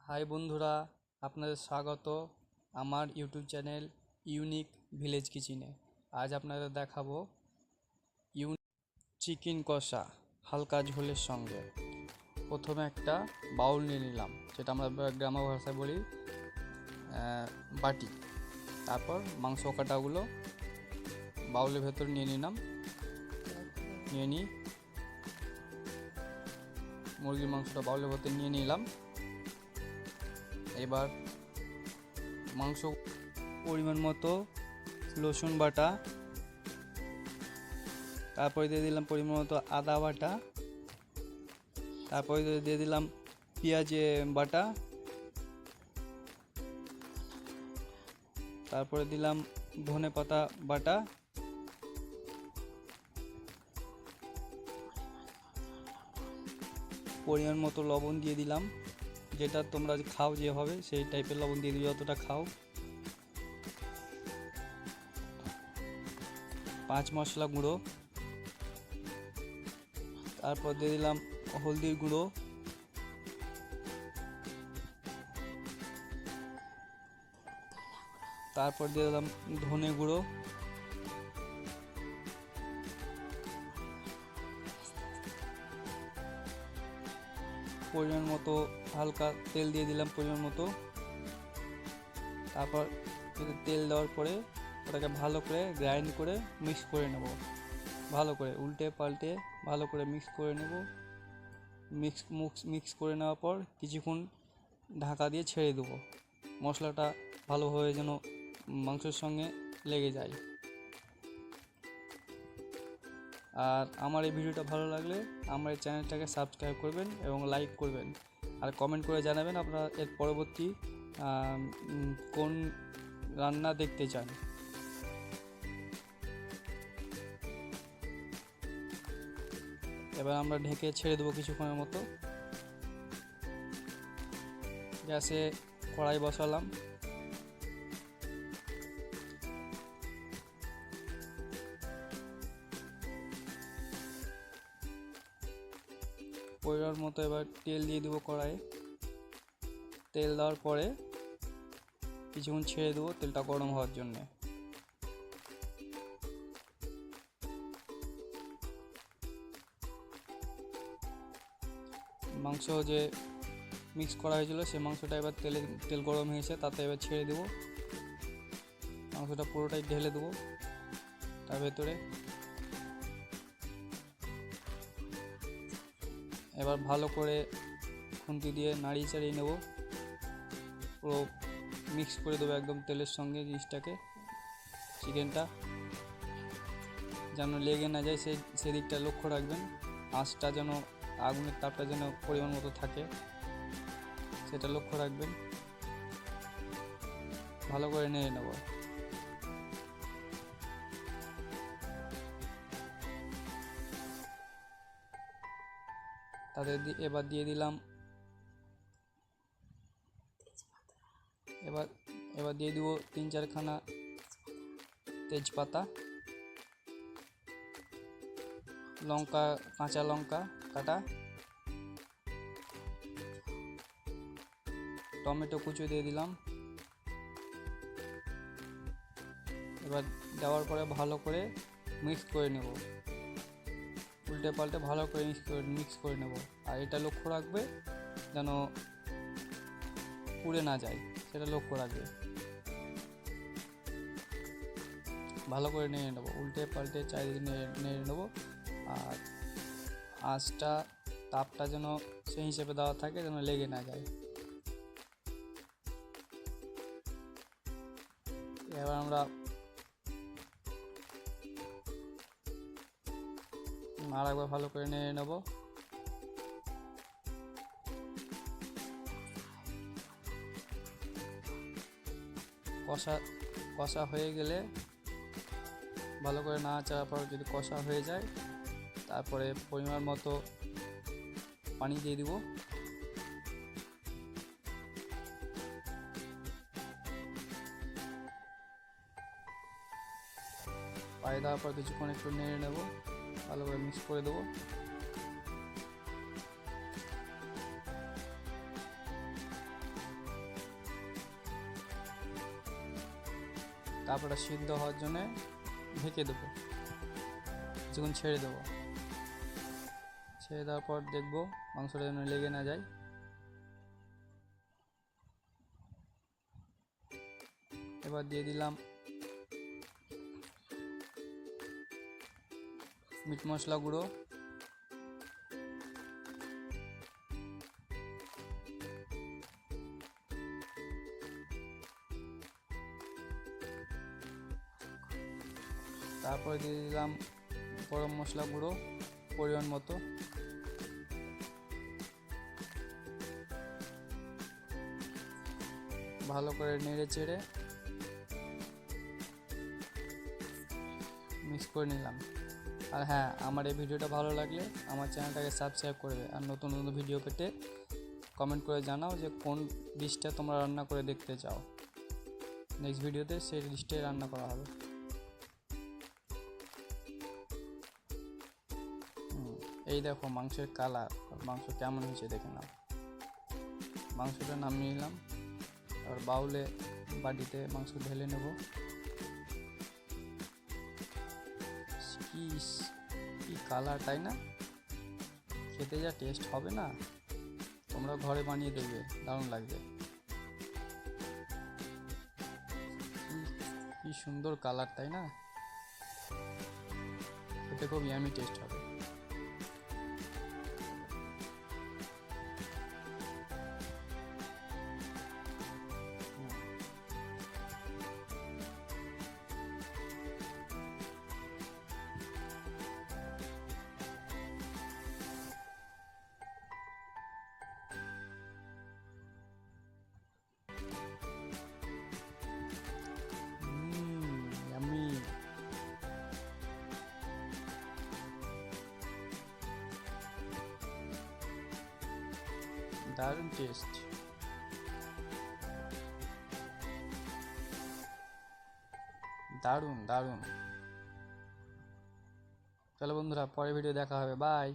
High বন্ধুরা, আপনাদের স্বাগত আমার ইউটিউব চ্যানেল ইউনিক ভিলেজ কিচেনে। আজ আপনাদের দেখাবো চিকেন কষা হালকা ঝোলের সঙ্গে। প্রথমে একটা বাউল নিয়ে নিলাম, যেটা আমরা গ্রাম্য ভাষায় বলি বাটি। তারপর মাংস কাটাগুলো বাউলের ভেতর নিয়ে নিলাম। মুরগির মাংসটা বাউলের ভেতর নিয়ে নিলাম। এবার মাংস পরিমাণ মতো রসুন বাটা, তারপরে দিয়ে দিলাম পরিমাণ মতো আদা বাটা, তারপরে দিয়ে দিলাম পেঁয়াজ বাটা, তারপরে দিলাম ধনে পাতা বাটা, পরিমাণ মতো লবণ দিয়ে দিলাম, যেটা তোমরা খাও যেভাবে সেই টাইপের লবণ দিয়ে দিও, যতটা খাও। 5 মশলা গুঁড়ো, তারপর দিয়ে দিলাম হলদির গুঁড়ো, তারপর দিয়ে দিলাম ধনে গুঁড়ো, পরিমাণ মতো হালকা তেল দিয়ে দিলাম পরিমাণ মতো। তারপর তেল দেওয়ার পরে ওটাকে ভালো করে গ্রাইন্ড করে মিক্স করে নেব, ভালো করে উল্টে পাল্টে ভালো করে মিক্স করে নেব। মিক্স করে নেওয়ার পর কিছুক্ষণ ঢাকা দিয়ে ছেড়ে দেবো, মশলাটা ভালোভাবে যেন মাংসের সঙ্গে লেগে যায়। আর আমার এই ভিডিওটা ভালো লাগলে আমার এই চ্যানেলটাকে সাবস্ক্রাইব করবেন এবং লাইক করবেন, আর কমেন্ট করে জানাবেন আপনারা এর পরবর্তী কোন রান্না দেখতে চান। এবার আমরা ঢেকে ছেড়ে দেবো কিছুক্ষণের মতো। গ্যাসে কড়াই বসালাম, পরিমাণ মতো এবার তেল দিয়ে দেবো কড়াইয়ে। তেল দেওয়ার পরে কিছুক্ষণ ছেড়ে দেবো তেলটা গরম হওয়ার জন্যে। মাংস যে মিক্স করা হয়েছিল সেই মাংসটা এবার তেল গরম হয়েছে, তাতে এবার ছেড়ে দেবো। মাংসটা পুরোটাই ঢেলে দেবো তার ভেতরে। এবার ভালো করে খুন্তি দিয়ে নাড়িয়ে চাড়িয়ে নেব, পুরো মিক্স করে দেবো একদম তেলের সঙ্গে জিনিসটাকে। চিকেনটা যেন লেগে না যায় সেদিকটা লক্ষ্য রাখবেন। আঁচটা যেন, আগুনের তাপটা যেন পরিমাণ মতো থাকে, সেটা লক্ষ্য রাখবেন। ভালো করে নেড়ে নেব। তাদের এবার দিয়ে দিলাম এবার দিয়ে দিব 3-4 খানা তেজপাতা, কাঁচা লঙ্কা কাটা, টমেটো কুচো দিয়ে দিলাম। এবার দেওয়ার পরে ভালো করে মিক্স করে নেব, উল্টে পাল্টে ভালো করে মিক্স করে নেব। আর এটা লক্ষ্য রাখবে যেন পুড়ে না যায়, সেটা লক্ষ্য রাখবে। ভালো করে নেড়ে নেবো, উল্টে পাল্টে চারিদিকে নেড়ে নেবো। আর আঁচটা, তাপটা যেন সেই হিসেবে দেওয়া থাকে, যেন লেগে না যায়। এবার আমরা আর একবার ভালো করে নেড়ে নেব। কষা হয়ে গেলে ভালো করে নাড়াচাড়ার পর যদি কষা হয়ে যায়, তারপরে পরিমাণ মতো পানি দিয়ে দিব। পানি দেওয়ার পর কিছুক্ষণ একটু নেড়ে নেব, ভালো করে মিক্স করে দেবো। তারপরে সিদ্ধ হওয়ার জন্যে ঢেকে দেবো, কিছুক্ষণ ছেড়ে দেবো। ছেড়ে দেওয়ার পর দেখবো মাংসটা যেন লেগে না যায়। এবার দিয়ে দিলাম মিট মশলা গুঁড়ো, তারপরে দিয়ে দিলাম গরম মশলা গুঁড়ো পরিমাণ মতো, ভালো করে নেড়ে চেড়ে মিক্স করে নিলাম। আর হ্যাঁ, আমার এই ভিডিওটা ভালো লাগলে আমার চ্যানেলটাকে সাবস্ক্রাইব করবে, আর নতুন নতুন ভিডিও পেতে কমেন্ট করে জানাও যে কোন ডিশটা তোমরা রান্না করে দেখতে চাও। নেক্সট ভিডিওতে সেই ডিশটাই রান্না করা হবে। এই দেখো মাংসের কালার, মাংস কেমন হয়েছে দেখে নাও। মাংসটা নামিয়ে নিলাম, আর বাউলে বাটিতে মাংস ঢেলে নেব। কি কালার, তাই না? খেতে যা টেস্ট হবে না, তোমরা ঘরে বানিয়ে দেখবে, দারুণ লাগবে। কি সুন্দর কালার, তাই না? খেতে খুব ইয়ামি টেস্ট হবে। ইয়ামি। দারুণ টেস্ট। দারুণ দারুণ। চলো বন্ধুরা, পরের ভিডিও দেখা হবে, বাই।